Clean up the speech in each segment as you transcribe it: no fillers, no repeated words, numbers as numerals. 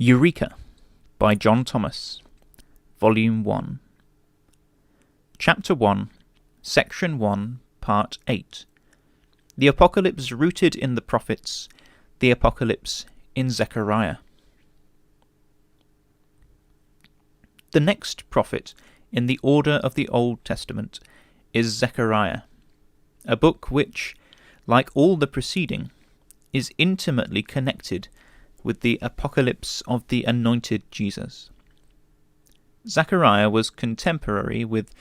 Eureka by John Thomas, Volume 1. Chapter 1, Section 1, Part 8. The Apocalypse rooted in the Prophets, the Apocalypse in Zechariah. The next prophet in the order of the Old Testament is Zechariah, a book which, like all the preceding, is intimately connected with the apocalypse of the anointed Jesus. Zechariah was contemporary with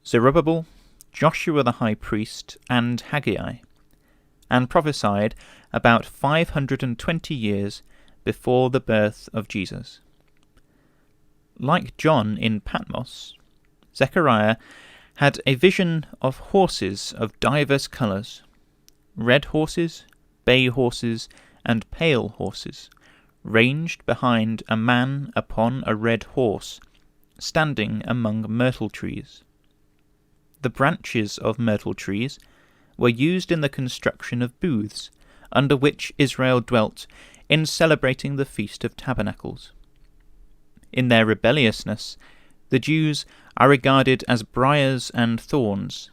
Zerubbabel, Joshua the high priest, and Haggai, and prophesied about 520 years before the birth of Jesus. Like John in Patmos, Zechariah had a vision of horses of divers colours, red horses, bay horses, and pale horses, ranged behind a man upon a red horse, standing among myrtle trees. The branches of myrtle trees were used in the construction of booths, under which Israel dwelt in celebrating the Feast of Tabernacles. In their rebelliousness, the Jews are regarded as briars and thorns,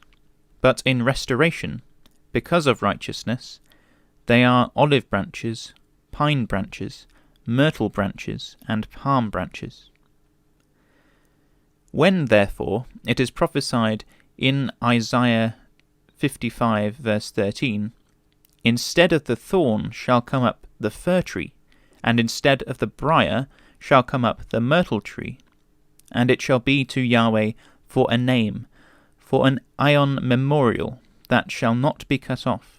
but in restoration, because of righteousness, they are olive branches, pine branches, myrtle branches, and palm branches. When, therefore, it is prophesied in Isaiah 55, verse 13, "Instead of the thorn shall come up the fir tree, and instead of the briar shall come up the myrtle tree, and it shall be to Yahweh for a name, for an ion memorial that shall not be cut off."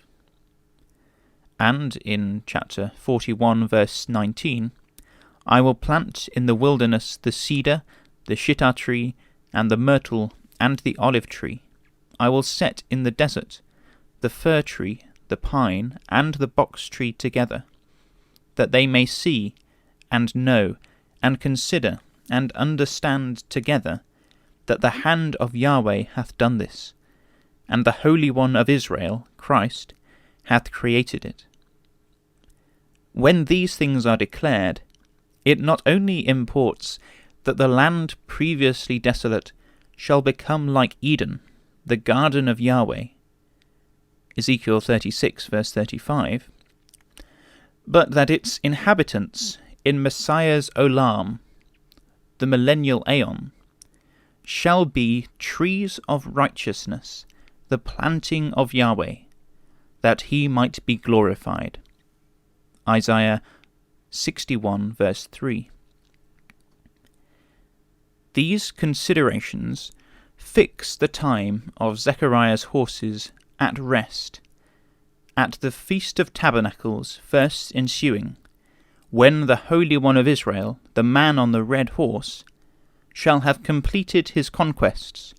And in chapter 41, verse 19, "I will plant in the wilderness the cedar, the shittah tree, and the myrtle, and the olive tree. I will set in the desert the fir tree, the pine, and the box tree together, that they may see, and know, and consider, and understand together, that the hand of Yahweh hath done this, and the Holy One of Israel, Christ, hath created it." When these things are declared, it not only imports that the land previously desolate shall become like Eden, the garden of Yahweh, Ezekiel 36, verse 35, but that its inhabitants in Messiah's Olam, the millennial aeon, shall be trees of righteousness, the planting of Yahweh, that he might be glorified. Isaiah 61, verse 3. These considerations fix the time of Zechariah's horses at rest, at the Feast of Tabernacles first ensuing, when the Holy One of Israel, the man on the red horse, shall have completed his conquests,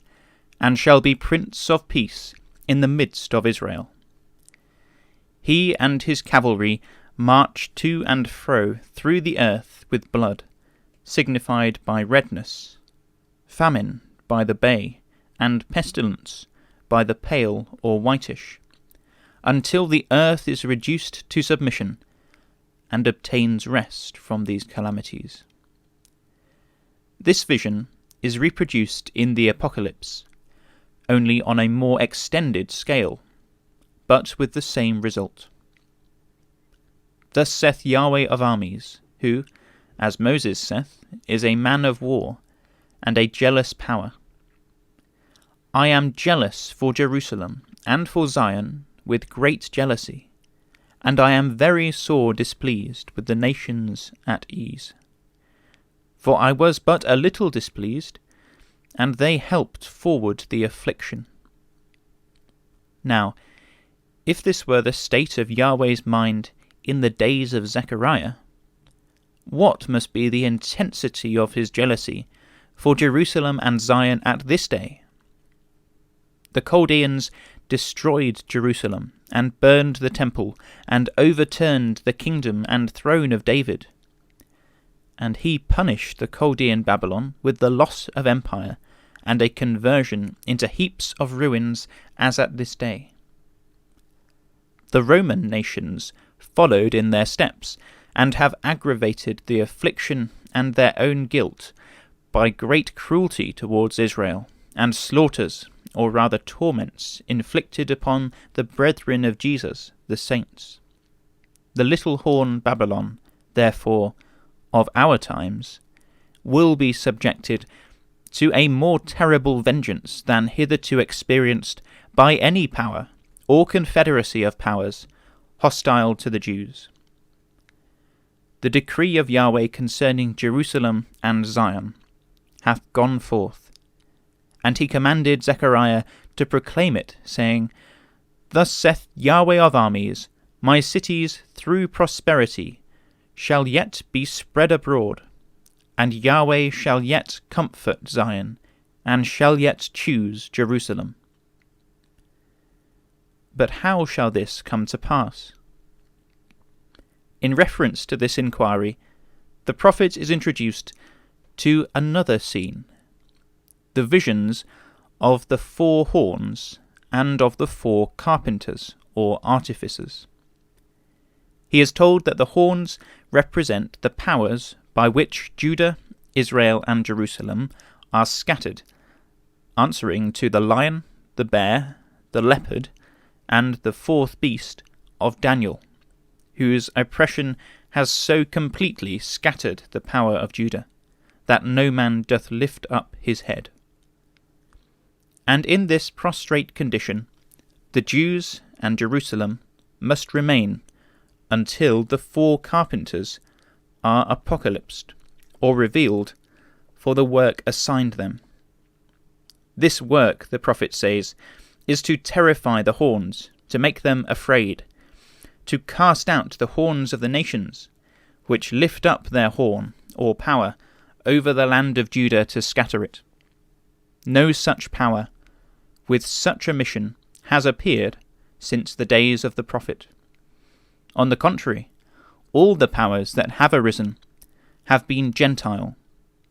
and shall be Prince of Peace in the midst of Israel. He and his cavalry march to and fro through the earth with blood, signified by redness, famine by the bay, and pestilence by the pale or whitish, until the earth is reduced to submission, and obtains rest from these calamities. This vision is reproduced in the Apocalypse, only on a more extended scale, but with the same result. Thus saith Yahweh of armies, who, as Moses saith, is a man of war, and a jealous power. I am jealous for Jerusalem, and for Zion, with great jealousy, and I am very sore displeased with the nations at ease. For I was but a little displeased, and they helped forward the affliction. Now, if this were the state of Yahweh's mind in the days of Zechariah, what must be the intensity of his jealousy for Jerusalem and Zion at this day? The Chaldeans destroyed Jerusalem, and burned the temple, and overturned the kingdom and throne of David. And he punished the Chaldean Babylon with the loss of empire, and a conversion into heaps of ruins, as at this day. The Roman nations followed in their steps, and have aggravated the affliction and their own guilt by great cruelty towards Israel, and slaughters, or rather torments, inflicted upon the brethren of Jesus, the saints. The little horn Babylon, therefore, of our times, will be subjected to a more terrible vengeance than hitherto experienced by any power or confederacy of powers hostile to the Jews. The decree of Yahweh concerning Jerusalem and Zion hath gone forth, and he commanded Zechariah to proclaim it, saying, Thus saith Yahweh of armies, My cities through prosperity shall yet be spread abroad, and Yahweh shall yet comfort Zion, and shall yet choose Jerusalem. But how shall this come to pass? In reference to this inquiry, the prophet is introduced to another scene, the visions of the 4 horns and of the 4 carpenters, or artificers. He is told that the horns represent the powers by which Judah, Israel, and Jerusalem are scattered, answering to the lion, the bear, the leopard, and the 4th beast of Daniel, whose oppression has so completely scattered the power of Judah, that no man doth lift up his head. And in this prostrate condition, the Jews and Jerusalem must remain until the 4 carpenters are apocalypsed, or revealed, for the work assigned them. This work, the prophet says, is to terrify the horns, to make them afraid, to cast out the horns of the nations, which lift up their horn, or power, over the land of Judah to scatter it. No such power, with such a mission, has appeared since the days of the prophet. On the contrary, all the powers that have arisen have been Gentile,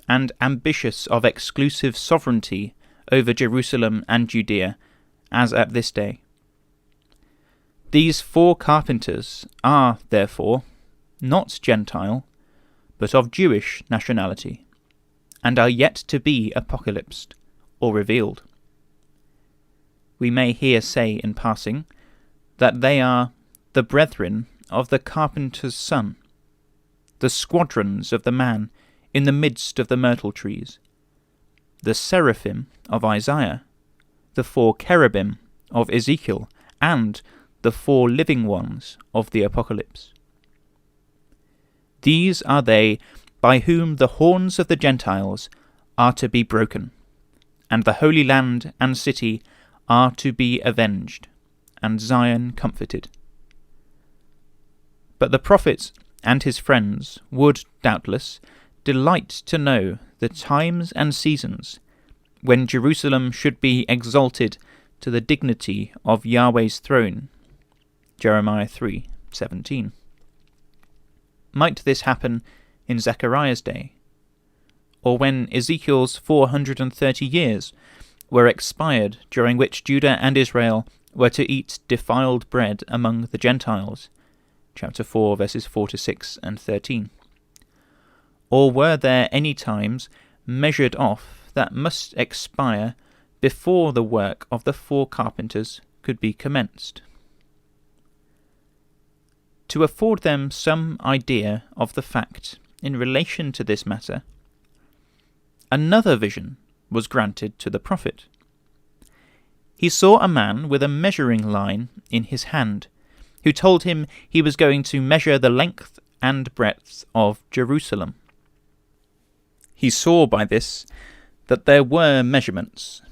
and ambitious of exclusive sovereignty over Jerusalem and Judea, as at this day. These 4 carpenters are, therefore, not Gentile, but of Jewish nationality, and are yet to be apocalypsed, or revealed. We may here say in passing that they are the brethren of the carpenter's son, the squadrons of the man in the midst of the myrtle trees, the seraphim of Isaiah, the 4 cherubim of Ezekiel, and the 4 living ones of the Apocalypse. These are they by whom the horns of the Gentiles are to be broken, and the Holy Land and city are to be avenged, and Zion comforted. But the prophet and his friends would, doubtless, delight to know the times and seasons when Jerusalem should be exalted to the dignity of Yahweh's throne. Jeremiah 3:17. Might this happen in Zechariah's day, or when Ezekiel's 430 years were expired, during which Judah and Israel were to eat defiled bread among the Gentiles? Chapter 4, verses 4-6 and 13. Or were there any times measured off that must expire before the work of the 4 carpenters could be commenced? To afford them some idea of the fact in relation to this matter, another vision was granted to the prophet. He saw a man with a measuring line in his hand, who told him he was going to measure the length and breadth of Jerusalem. He saw by this that there were measurements,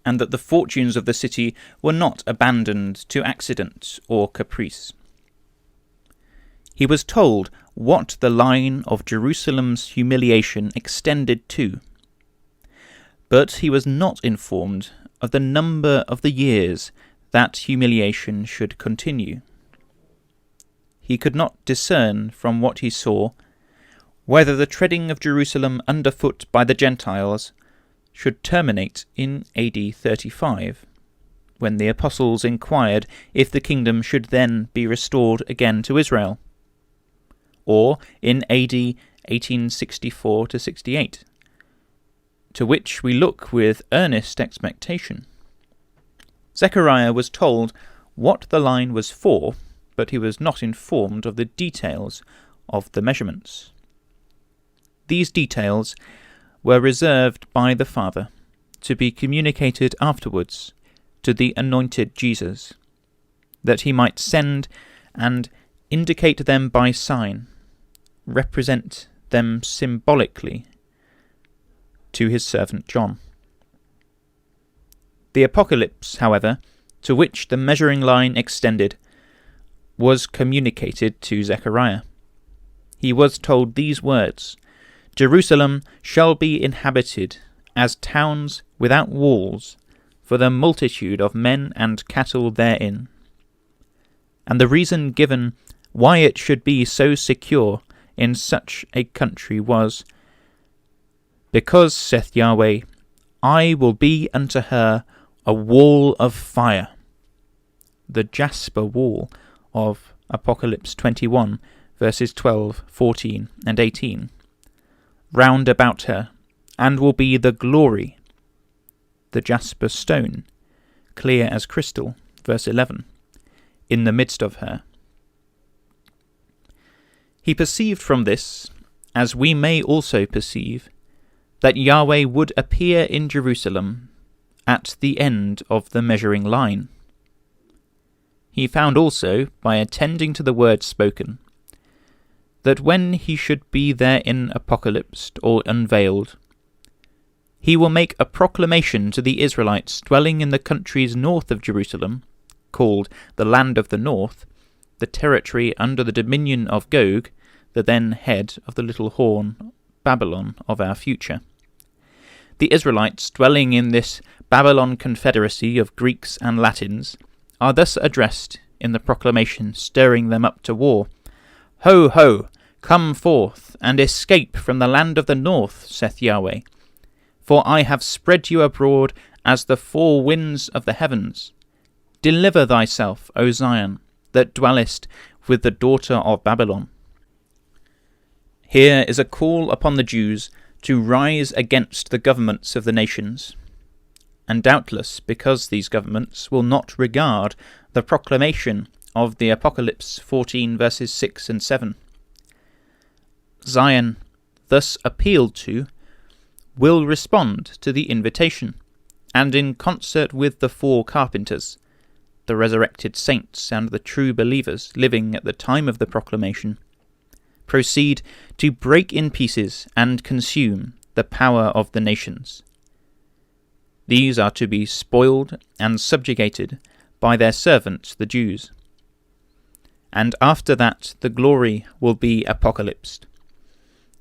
and that the fortunes of the city were not abandoned to accident or caprice. He was told what the line of Jerusalem's humiliation extended to, but he was not informed of the number of the years that humiliation should continue. He could not discern from what he saw whether the treading of Jerusalem underfoot by the Gentiles should terminate in AD 35, when the apostles inquired if the kingdom should then be restored again to Israel, or in AD 1864-68, to which we look with earnest expectation. Zechariah was told what the line was for, but he was not informed of the details of the measurements. These details were reserved by the Father to be communicated afterwards to the anointed Jesus, that he might send and indicate them by sign, represent them symbolically to his servant John. The apocalypse, however, to which the measuring line extended, was communicated to Zechariah. He was told these words: "Jerusalem shall be inhabited as towns without walls, for the multitude of men and cattle therein." And the reason given why it should be so secure in such a country was, "Because, saith Yahweh, I will be unto her a wall of fire," the jasper wall of Apocalypse 21, verses 12, 14, and 18, round about her, and will be the glory, the jasper stone, clear as crystal, verse 11, in the midst of her. He perceived from this, as we may also perceive, that Yahweh would appear in Jerusalem at the end of the measuring line. He found also, by attending to the words spoken, that when he should be therein apocalypsed or unveiled, he will make a proclamation to the Israelites dwelling in the countries north of Jerusalem, called the Land of the North, the territory under the dominion of Gog, the then head of the little horn Babylon of our future. The Israelites dwelling in this Babylon confederacy of Greeks and Latins are thus addressed in the proclamation stirring them up to war. "Ho, ho, come forth, and escape from the land of the north, saith Yahweh. For I have spread you abroad as the four winds of the heavens. Deliver thyself, O Zion, that dwellest with the daughter of Babylon." Here is a call upon the Jews to rise against the governments of the nations, and doubtless because these governments will not regard the proclamation of the Apocalypse 14 verses 6 and 7. Zion, thus appealed to, will respond to the invitation, and in concert with the four carpenters, the resurrected saints and the true believers living at the time of the proclamation, proceed to break in pieces and consume the power of the nations. These are to be spoiled and subjugated by their servants the Jews. And after that the glory will be apocalypsed.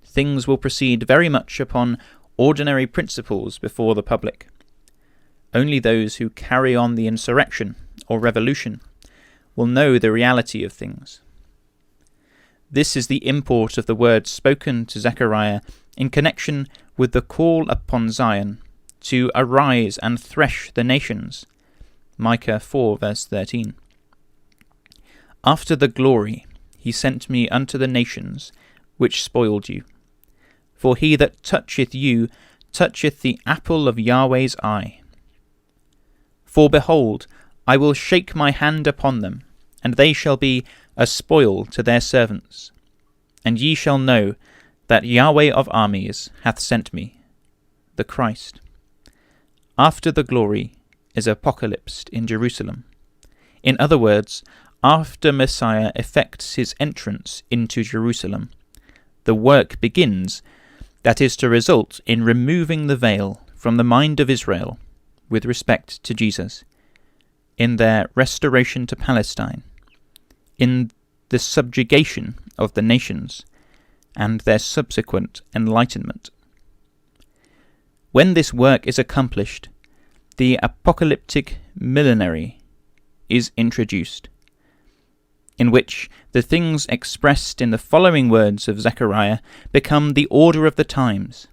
Things will proceed very much upon ordinary principles before the public. Only those who carry on the insurrection or revolution will know the reality of things. This is the import of the words spoken to Zechariah in connection with the call upon Zion to arise and thresh the nations. Micah 4 verse 13. "After the glory he sent me unto the nations which spoiled you. For he that toucheth you toucheth the apple of Yahweh's eye. For behold, I will shake my hand upon them, and they shall be a spoil to their servants. And ye shall know that Yahweh of armies hath sent me," the Christ. After the glory is apocalypsed in Jerusalem. In other words, after Messiah effects his entrance into Jerusalem, the work begins that is to result in removing the veil from the mind of Israel with respect to Jesus, in their restoration to Palestine, in the subjugation of the nations, and their subsequent enlightenment. When this work is accomplished, the apocalyptic millenary is introduced, in which the things expressed in the following words of Zechariah become the order of the times.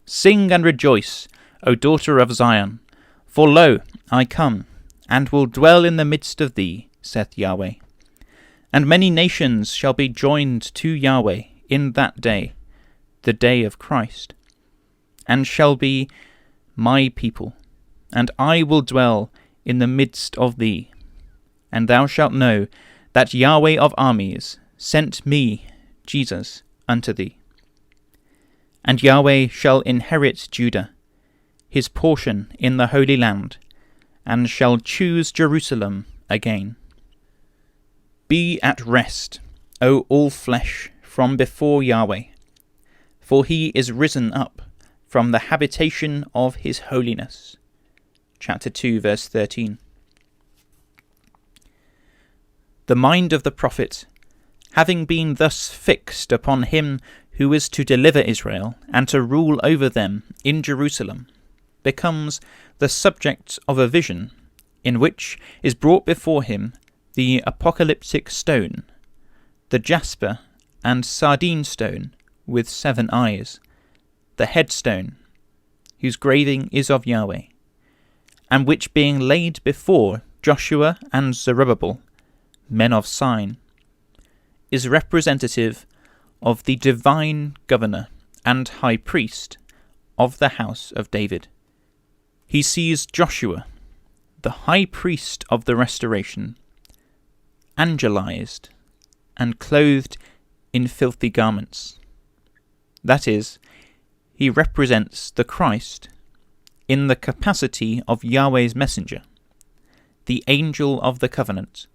"Sing and rejoice, O daughter of Zion, for lo, I come, and will dwell in the midst of thee, saith Yahweh. And many nations shall be joined to Yahweh in that day, the day of Christ, and shall be my people, and I will dwell in the midst of thee. And thou shalt know that Yahweh of armies sent me, Jesus, unto thee. And Yahweh shall inherit Judah, his portion in the Holy Land, and shall choose Jerusalem again. Be at rest, O all flesh, from before Yahweh, for he is risen up from the habitation of his holiness. Chapter 2, verse 13. The mind of the prophet, having been thus fixed upon him who is to deliver Israel and to rule over them in Jerusalem, becomes the subject of a vision, in which is brought before him the apocalyptic stone, the jasper and sardine stone with 7 eyes, the headstone, whose graving is of Yahweh, and which being laid before Joshua and Zerubbabel, men of sign, is representative of the divine governor and high priest of the house of David. He sees Joshua, the high priest of the restoration, angelized and clothed in filthy garments. That is, he represents the Christ in the capacity of Yahweh's messenger, the angel of the covenant,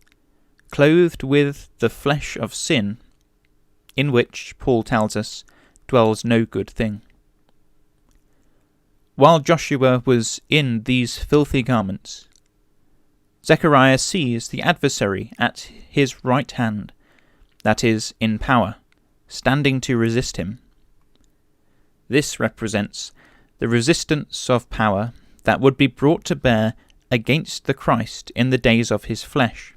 clothed with the flesh of sin, in which, Paul tells us, dwells no good thing. While Joshua was in these filthy garments, Zechariah sees the adversary at his right hand, that is, in power, standing to resist him. This represents the resistance of power that would be brought to bear against the Christ in the days of his flesh.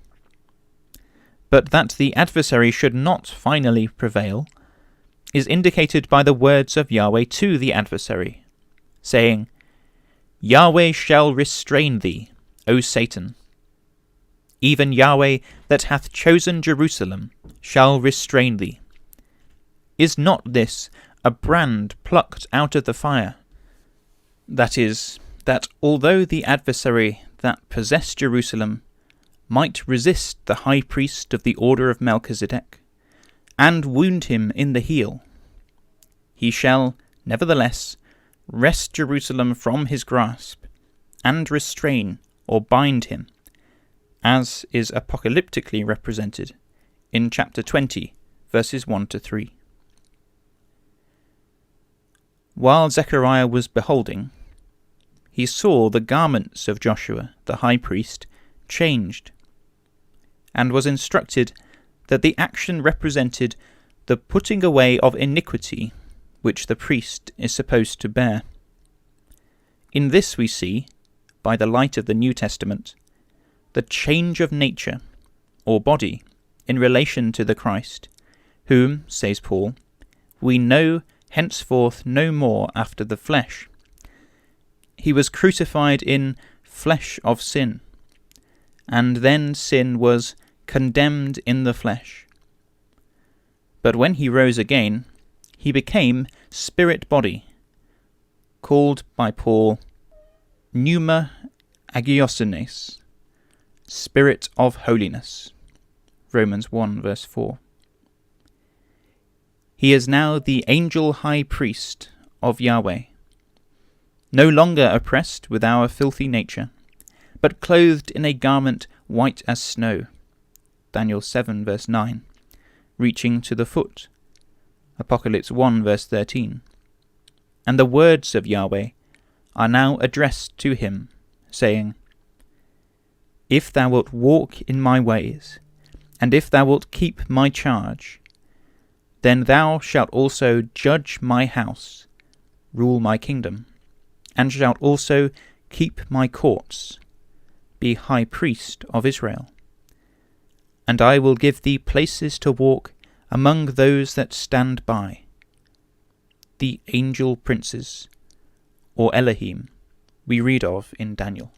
But that the adversary should not finally prevail is indicated by the words of Yahweh to the adversary, saying, Yahweh shall restrain thee, O Satan. Even Yahweh that hath chosen Jerusalem shall restrain thee. Is not this a brand plucked out of the fire? That is, that although the adversary that possessed Jerusalem might resist the high priest of the order of Melchizedek, and wound him in the heel, he shall, nevertheless, wrest Jerusalem from his grasp, and restrain or bind him, as is apocalyptically represented in chapter 20, verses 1 to 3. While Zechariah was beholding, he saw the garments of Joshua, the high priest, changed, and was instructed that the action represented the putting away of iniquity which the priest is supposed to bear. In this we see, by the light of the New Testament, the change of nature, or body, in relation to the Christ, whom, says Paul, we know henceforth no more after the flesh. He was crucified in flesh of sin, and then sin was condemned in the flesh. But when he rose again, he became spirit-body, called by Paul pneuma agiosenes, spirit of holiness. Romans 1 verse 4. He is now the angel high priest of Yahweh, no longer oppressed with our filthy nature, but clothed in a garment white as snow. Daniel 7 verse 9, reaching to the foot. Apocalypse 1 verse 13. And the words of Yahweh are now addressed to him, saying, If thou wilt walk in my ways, and if thou wilt keep my charge, then thou shalt also judge my house, rule my kingdom, and shalt also keep my courts, be high priest of Israel. And I will give thee places to walk among those that stand by, the angel princes, or Elohim, we read of in Daniel.